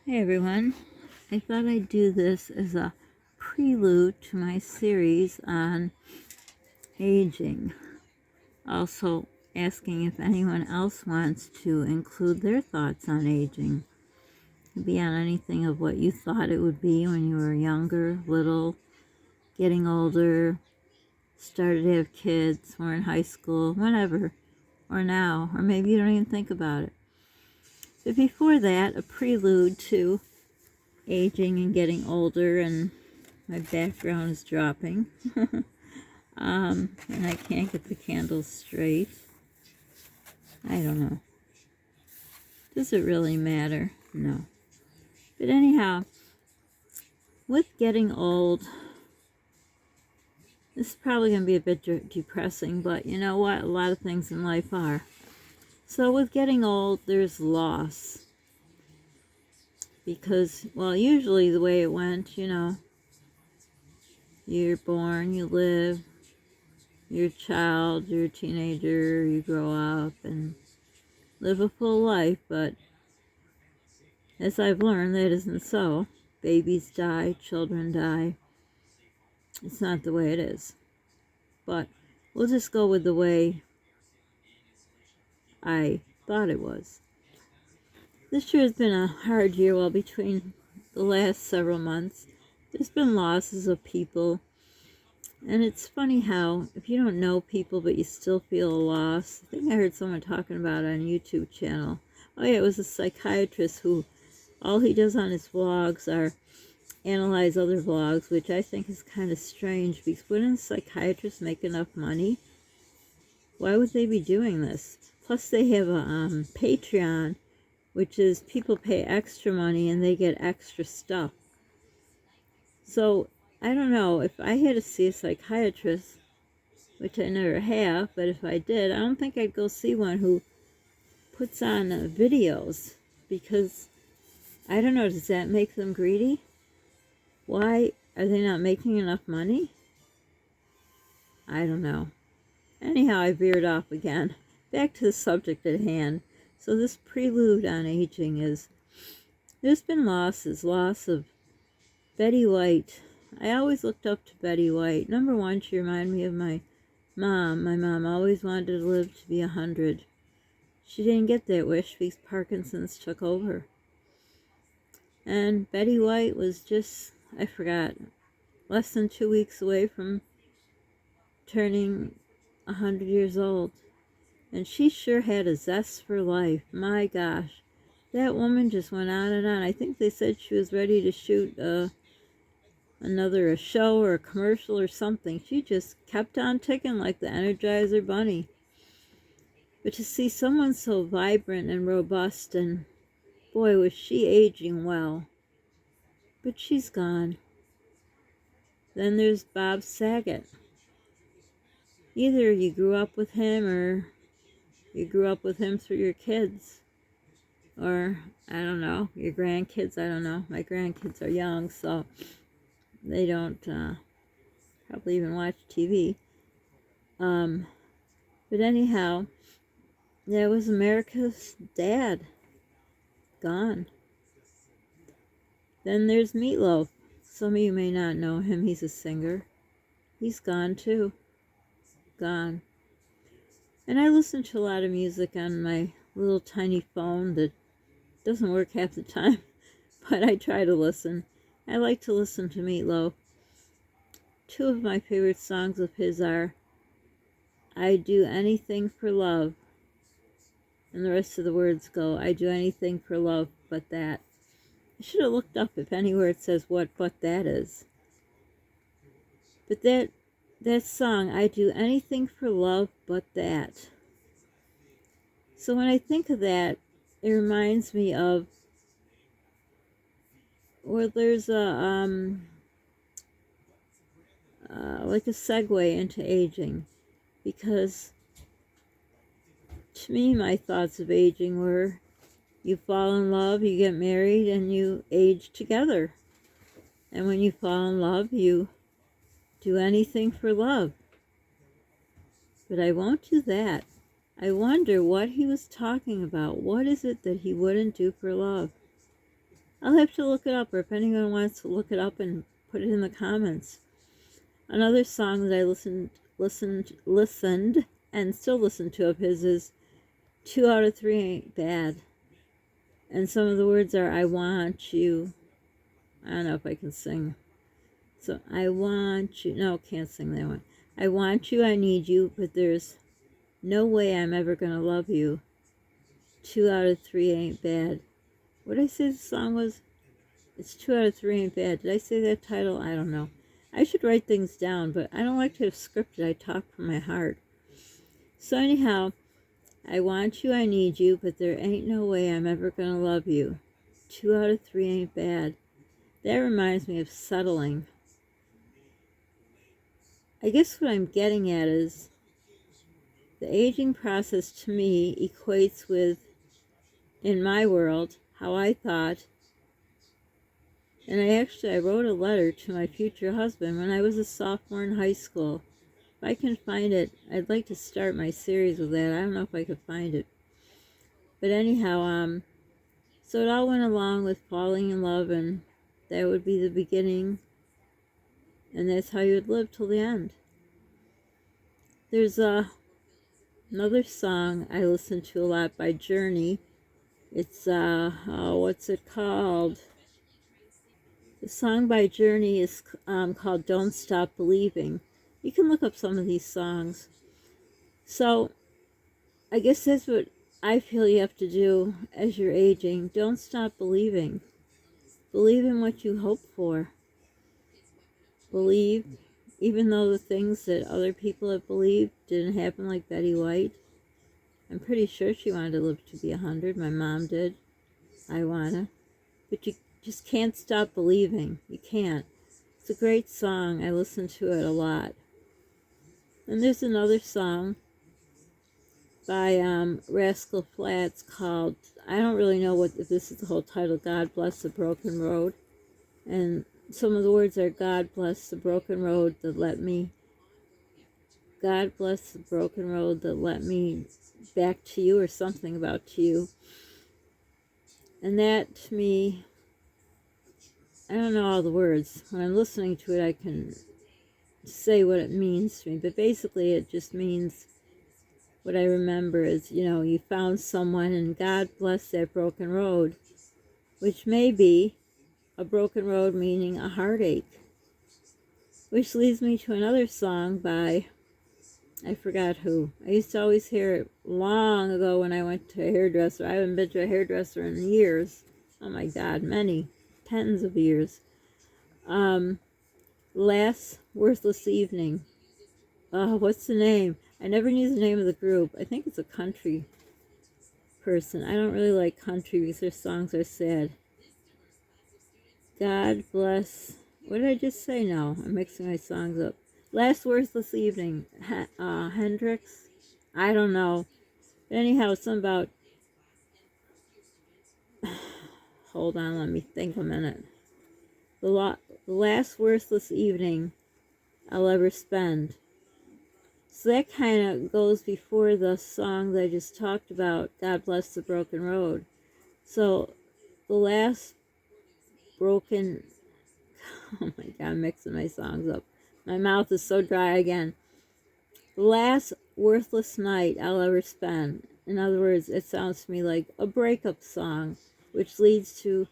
Hey everyone, I thought I'd do this as a prelude to my series on aging. Also asking if anyone else wants to include their thoughts on aging. It could be on anything of what you thought it would be when you were younger, little, getting older, started to have kids, were in high school, whenever, or now, or maybe you don't even think about it. But before that, a prelude to aging and getting older, and my background is dropping. And I can't get the candles straight. I don't know. Does it really matter? No. But anyhow, with getting old, this is probably going to be a bit depressing, but you know what? A lot of things in life are. So with getting old, there's loss. Because, well, usually the way it went, you're born, you live, you're a child, you're a teenager, you grow up and live a full life, but as I've learned, that isn't so. Babies die, children die. It's not the way it is. But we'll just go with the way I thought it was. This year has been a hard year. Well, between the last several months, there's been losses of people. And it's funny how, if you don't know people but you still feel a loss, I think I heard someone talking about it on a YouTube channel. Oh yeah, it was a psychiatrist who, all he does on his vlogs are analyze other vlogs, which I think is kind of strange, because wouldn't psychiatrists make enough money? Why would they be doing this? Plus they have a Patreon, which is people pay extra money and they get extra stuff. So I don't know, if I had to see a psychiatrist, which I never have, but if I did, I don't think I'd go see one who puts on videos, because I don't know, does that make them greedy? Why are they not making enough money? I don't know. Anyhow, I veered off again. Back to the subject at hand. So this prelude on aging is, there's been losses. Loss of Betty White. I always looked up to Betty White. Number one, she reminded me of my mom. My mom always wanted to live to be 100. She didn't get that wish because Parkinson's took over. And Betty White was just, I forgot, less than 2 weeks away from turning 100 years old. And she sure had a zest for life. My gosh. That woman just went on and on. I think they said she was ready to shoot a show or a commercial or something. She just kept on ticking like the Energizer Bunny. But to see someone so vibrant and robust, and boy, was she aging well. But she's gone. Then there's Bob Saget. Either you grew up with him or you grew up with him through your kids. Or, I don't know, your grandkids, I don't know. My grandkids are young, so they don't probably even watch TV. But anyhow, that was America's dad. Gone. Then there's MEATLOAF. Some of you may not know him. He's a singer. He's gone too. Gone. And I listen to a lot of music on my little tiny phone that doesn't work half the time, but I try to listen. I like to listen to MEATLOAF. Two of my favorite songs of his are "I'd Do Anything for Love," and the rest of the words go, "I do anything for love but that." I should have looked up if anywhere it says what "but that" is. But that song, "I do anything for love but that." So when I think of that, it reminds me of, well, there's a like a segue into aging, because to me, my thoughts of aging were, you fall in love, you get married, and you age together. And when you fall in love, you do anything for love. But I won't do that. I wonder what he was talking about. What is it that he wouldn't do for love? I'll have to look it up, or if anyone wants to look it up and put it in the comments. Another song that I listened, and still listen to of his is 2 out of 3 Ain't Bad. And some of the words are, I want you. I don't know if I can sing. So, I want you. No, can't sing that one. I want you, I need you, but there's no way I'm ever going to love you. 2 out of 3 ain't bad. What did I say the song was? It's 2 out of 3 ain't bad. Did I say that title? I don't know. I should write things down, but I don't like to have scripted. I talk from my heart. So anyhow, I want you, I need you, but there ain't no way I'm ever going to love you. 2 out of 3 ain't bad. That reminds me of settling. I guess what I'm getting at is the aging process to me equates with, in my world, how I thought. And I wrote a letter to my future husband when I was a sophomore in high school. If I can find it, I'd like to start my series with that. I don't know if I could find it. But anyhow, so it all went along with falling in love, and that would be the beginning. And that's how you would live till the end. There's another song I listen to a lot by Journey. It's, what's it called? The song by Journey is called Don't Stop Believing. You can look up some of these songs. So, I guess that's what I feel you have to do as you're aging. Don't stop believing. Believe in what you hope for. Believe, even though the things that other people have believed didn't happen, like Betty White. I'm pretty sure she wanted to live to be 100. My mom did. I wanna. But you just can't stop believing. You can't. It's a great song. I listen to it a lot. And there's another song by Rascal Flatts called, I don't really know if this is the whole title, God Bless the Broken Road. And some of the words are, God bless the broken road that led me. God bless the broken road that led me back to you, or something about to you. And that, to me, I don't know all the words. When I'm listening to it, I can say what it means to me. But basically, it just means, what I remember is, you found someone, and God bless that broken road, which may be a broken road meaning a heartache. Which leads me to another song by, I forgot who. I used to always hear it long ago when I went to a hairdresser. I haven't been to a hairdresser in years. Oh my God, many, tens of years. Last Worthless Evening. What's the name? I never knew the name of the group. I think it's a country person. I don't really like country because their songs are sad. God bless. What did I just say now? I'm mixing my songs up. Last Worthless Evening. Hendrix? I don't know. But anyhow, something about... Hold on, let me think a minute. The last worthless evening I'll ever spend. So that kind of goes before the song that I just talked about, God Bless the Broken Road. So the last broken... Oh my God, I'm mixing my songs up. My mouth is so dry again. The last worthless night I'll ever spend. In other words, it sounds to me like a breakup song, which leads to...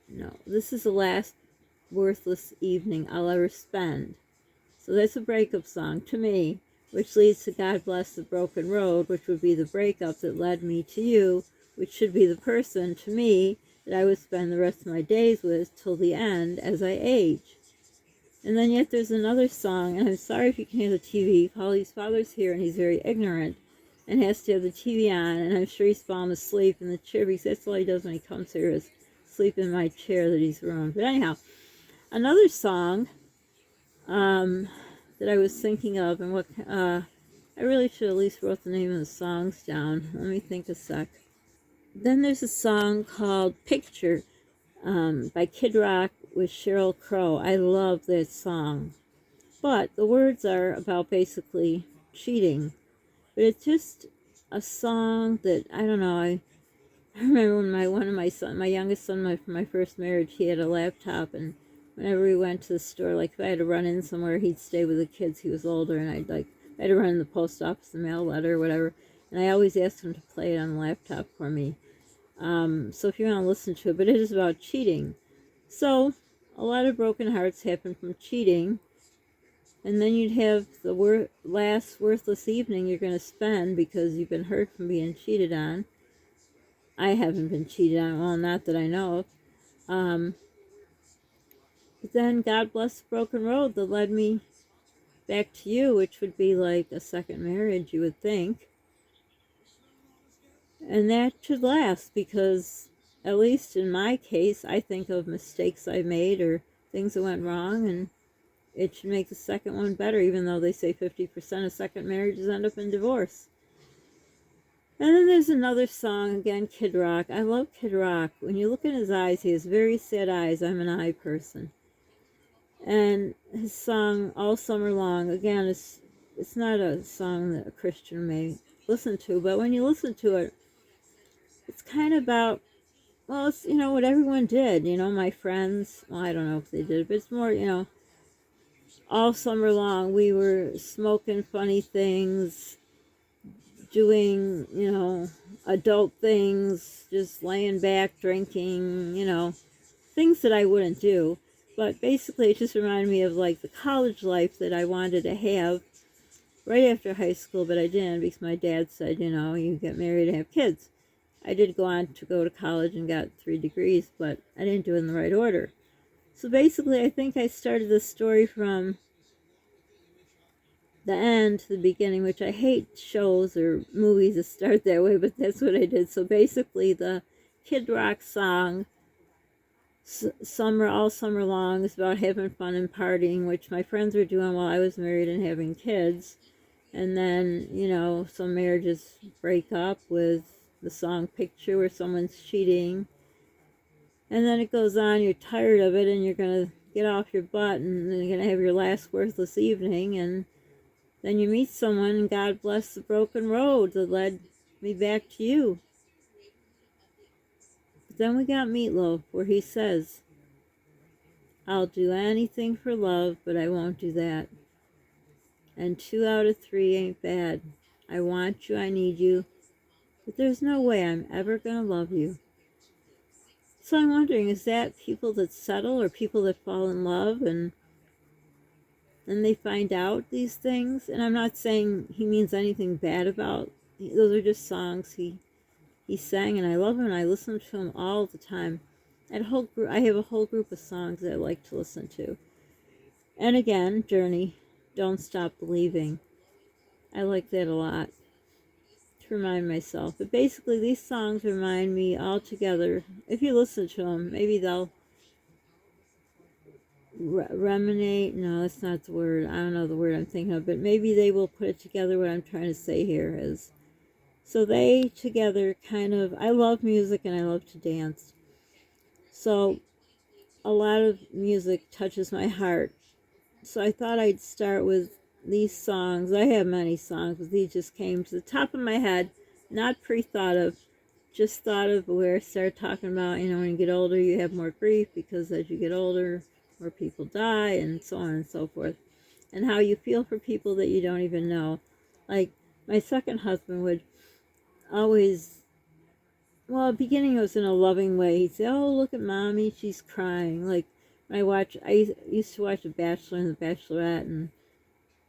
No, this is the last worthless evening I'll ever spend. So that's a breakup song to me, which leads to God Bless the Broken Road, which would be the breakup that led me to you, which should be the person, to me, that I would spend the rest of my days with till the end as I age. And then yet there's another song, and I'm sorry if you can hear the TV. Holly's father's here, and he's very ignorant, and has to have the TV on, and I'm sure he's fallen asleep in the chair, because that's all he does when he comes here, is sleep in my chair that he's ruined. But anyhow, another song that I was thinking of, and what I really should at least wrote the name of the songs down. Let me think a sec. Then there's a song called Picture by Kid Rock with Sheryl Crow. I love that song. But the words are about basically cheating. But it's just a song that, I don't know, I remember when my youngest son, from my first marriage, he had a laptop, and whenever we went to the store, like if I had to run in somewhere, he'd stay with the kids. He was older, and I had to run in the post office and mail a letter or whatever, and I always asked him to play it on the laptop for me. So if you want to listen to it, but it is about cheating. So a lot of broken hearts happen from cheating, and then you'd have the last worthless evening you're going to spend because you've been hurt from being cheated on. I haven't been cheated on, well, not that I know of. But then God bless the broken road that led me back to you, which would be like a second marriage, you would think. And that should last because, at least in my case, I think of mistakes I made or things that went wrong, and it should make the second one better, even though they say 50% of second marriages end up in divorce. And then there's another song, again, Kid Rock. I love Kid Rock. When you look in his eyes, he has very sad eyes. I'm an eye person. And his song, All Summer Long, again, it's not a song that a Christian may listen to, but when you listen to it, it's kind of about, well, it's, what everyone did, my friends, well, I don't know if they did, but it's more, all summer long, we were smoking funny things, doing, adult things, just laying back, drinking, things that I wouldn't do. But basically, it just reminded me of like the college life that I wanted to have right after high school, but I didn't because my dad said, you get married and have kids. I did go on to go to college and got 3 degrees, but I didn't do it in the right order. So basically, I think I started this story from the end to the beginning, which I hate shows or movies that start that way, but that's what I did. So basically, the Kid Rock song, All Summer Long, is about having fun and partying, which my friends were doing while I was married and having kids. And then, some marriages break up with the song Picture where someone's cheating. And then it goes on, you're tired of it, and you're going to get off your butt, and then you're going to have your last worthless evening, and then you meet someone, and God bless the broken road that led me back to you. But then we got MEATLOAF, where he says, I'll do anything for love, but I won't do that. And 2 out of 3 ain't bad. I want you, I need you, but there's no way I'm ever going to love you. So I'm wondering, is that people that settle or people that fall in love and they find out these things? And I'm not saying he means anything bad about, those are just songs he sang, and I love him and I listen to him all the time. I have a whole group of songs that I like to listen to. And again, Journey, Don't Stop Believing. I like that a lot to remind myself. But basically, these songs remind me all together. If you listen to them, maybe they'll ruminate. No, that's not the word. I don't know the word I'm thinking of, but maybe they will put it together. What I'm trying to say here is, so they together kind of, I love music and I love to dance. So a lot of music touches my heart. So I thought I'd start with these songs. I have many songs, but these just came to the top of my head, not pre-thought of, just thought of where I started talking about, when you get older, you have more grief because as you get older, more people die and so on and so forth. And how you feel for people that you don't even know. Like, my second husband would always, well, at the beginning it was in a loving way. He'd say, oh, look at mommy, she's crying. Like, I used to watch The Bachelor and The Bachelorette, and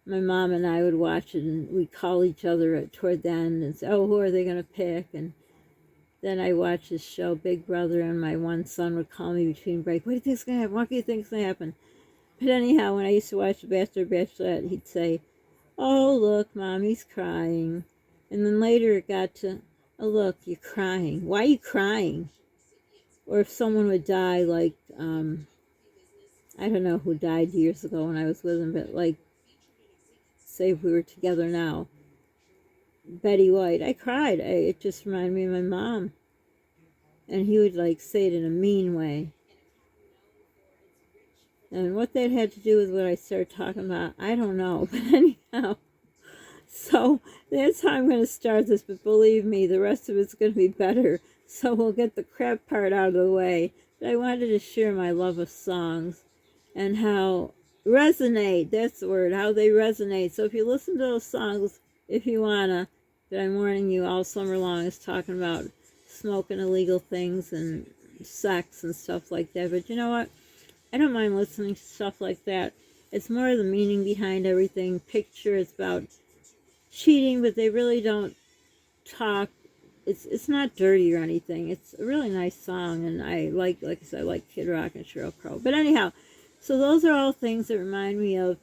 my mom and I would watch it, and we'd call each other toward the end and say, oh, who are they going to pick? And then I watched this show, Big Brother, and my one son would call me between break, what do you think's going to happen? What do you think's going to happen? But anyhow, when I used to watch The Bachelor, Bachelorette, he'd say, oh, look, mommy's crying. And then later it got to, oh, look, you're crying. Why are you crying? Or if someone would die, like, I don't know who died years ago when I was with him, but like, say if we were together now, Betty White, I cried. It just reminded me of my mom. And he would like say it in a mean way. And what that had to do with what I started talking about, I don't know. But anyhow, so that's how I'm going to start this. But believe me, the rest of it's going to be better. So we'll get the crap part out of the way. But I wanted to share my love of songs and how resonate, that's the word, how they resonate. So if you listen to those songs, if you wanna, that I'm warning you all summer long is talking about smoking illegal things and sex and stuff like that. But you know what? I don't mind listening to stuff like that. It's more the meaning behind everything. Picture, it's about cheating, but they really don't talk. It's not dirty or anything. It's a really nice song, and I like I said, I like Kid Rock and Sheryl Crow. But anyhow, so those are all things that remind me of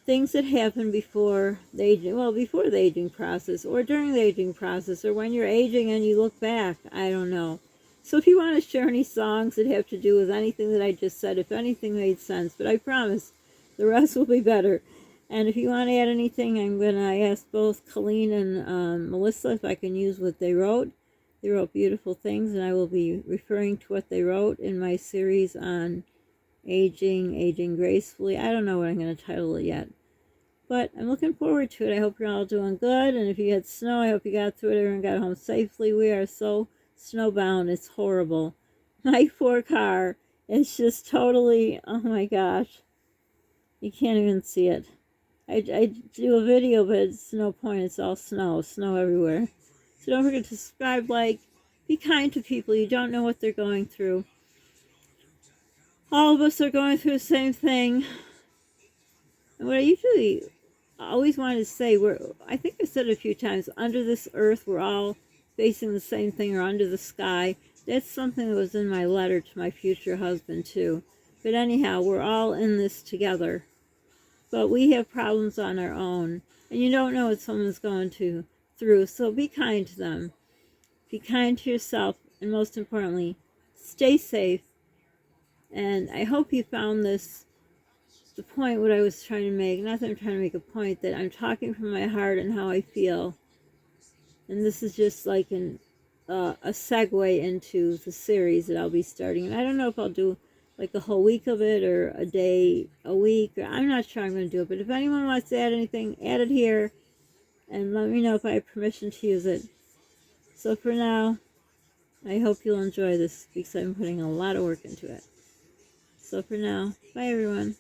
things that happen before the aging, well, before the aging process, or during the aging process, or when you're aging and you look back. I don't know. So if you want to share any songs that have to do with anything that I just said, if anything made sense, but I promise the rest will be better. And if you want to add anything, I'm going to ask both Colleen and Melissa if I can use what they wrote. They wrote beautiful things, and I will be referring to what they wrote in my series on aging gracefully. I don't know what I'm going to title it yet, but I'm looking forward to it. I hope you're all doing good, and if you had snow, I hope you got through it. Everyone got home safely. We are so snowbound, it's horrible. My poor car is just totally, oh my gosh, you can't even see it. I do a video, but it's no point. It's all snow everywhere. So don't forget to subscribe, like, be kind to people. You don't know what they're going through. All of us are going through the same thing. And what I usually always wanted to say, I think I've said it a few times, under this earth, we're all facing the same thing, or under the sky. That's something that was in my letter to my future husband, too. But anyhow, we're all in this together. But we have problems on our own, and you don't know what someone's going through, so be kind to them. Be kind to yourself, and most importantly, stay safe. And I hope you found this, the point what I was trying to make. Not that I'm trying to make a point, that I'm talking from my heart and how I feel. And this is just like a segue into the series that I'll be starting. And I don't know if I'll do like a whole week of it, or a day a week, or I'm not sure I'm going to do it. But if anyone wants to add anything, add it here, and let me know if I have permission to use it. So for now, I hope you'll enjoy this, because I'm putting a lot of work into it. So for now, bye everyone.